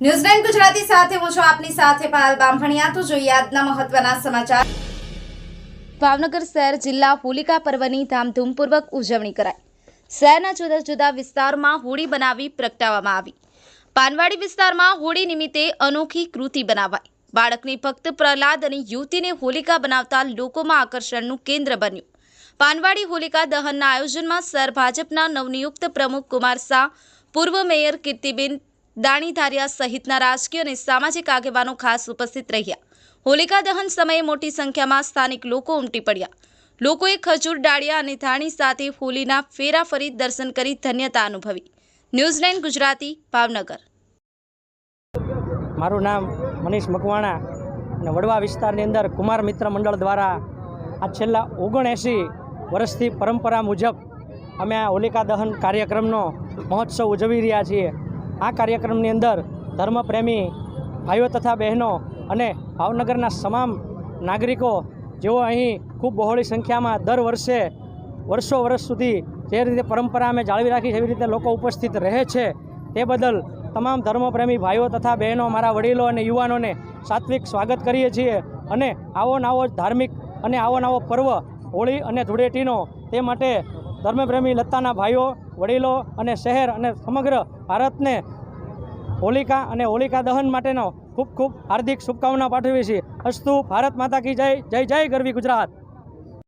ન્યૂઝલેન્ડ ગુજરાતી સાથે હું છું આપની સાથે પાલ બામણિયા। તો જોઈએ આજના મહત્વના સમાચાર। ભાવનગર શહેર જિલ્લા હોલિકા પર્વની ધામધૂમપૂર્વક ઉજવણી કરાઈ। શહેરના જુદા જુદા વિસ્તારમાં હોળી બનાવી પ્રગટાવવામાં આવી। પાનવાડી વિસ્તારમાં હોળી નિમિત્તે અનોખી કૃતિ બનાવાઈ। બાળકની ભક્ત પ્રહલાદ અને યુવતીને હોલિકા બનાવતા લોકોમાં આકર્ષણનું કેન્દ્ર બન્યું। પાનવાડી હોલિકા દહનના આયોજનમાં શહેર ભાજપના નવનિયુક્ત પ્રમુખ કુમાર શાહ, પૂર્વ મેયર કીર્તિબેન દાણીધારિયા સહિતના રાજકીય અને સામાજિક આગેવાનો ખાસ ઉપસ્થિત રહ્યા। હોલિકા દહન સમયે મોટી સંખ્યામાં સ્થાનિક લોકો ઉમટી પડ્યા। લોકોએ ખજૂર, ડાળિયા અને ધાણી સાથે હોલીના ફેરા ફરી દર્શન કરી ધન્યતા અનુભવી। ન્યૂઝલેન્ડ ગુજરાતી, ભાવનગર। મારું નામ મનીષ મકવાણા અને વડવા વિસ્તારની અંદર કુમાર મિત્ર મંડળ દ્વારા આ છેલ્લા 79 વર્ષથી પરંપરા મુજબ અમે આ હોલિકા દહન કાર્યક્રમનો મહોત્સવ ઉજવી રહ્યા છીએ। આ કાર્યક્રમની અંદર ધર્મપ્રેમી ભાઈઓ તથા બહેનો અને ભાવનગરના તમામ નાગરિકો જેઓ અહીં ખૂબ બહોળી સંખ્યામાં દર વર્ષે વર્ષો સુધી જે રીતે પરંપરા અમે જાળવી રાખી છે એવી રીતે લોકો ઉપસ્થિત રહે છે, તે બદલ તમામ ધર્મપ્રેમી ભાઈઓ તથા બહેનો, મારા વડીલો અને યુવાનોને સાત્વિક સ્વાગત કરીએ છીએ। અને આવો નવો ધાર્મિક અને આવો નવો પર્વ હોળી અને ધૂળેટીનો, તે માટે ધર્મપ્રેમી લત્તાના ભાઈઓ, વડીલો અને શહેર અને સમગ્ર ભારતને હોલિકા અને હોલિકા દહન માટેનો ખૂબ ખૂબ હાર્દિક શુભકામના પાઠવીએ છીએ। અસ્તુ ભારત માતા કી જય, જય જય ગરવી ગુજરાત।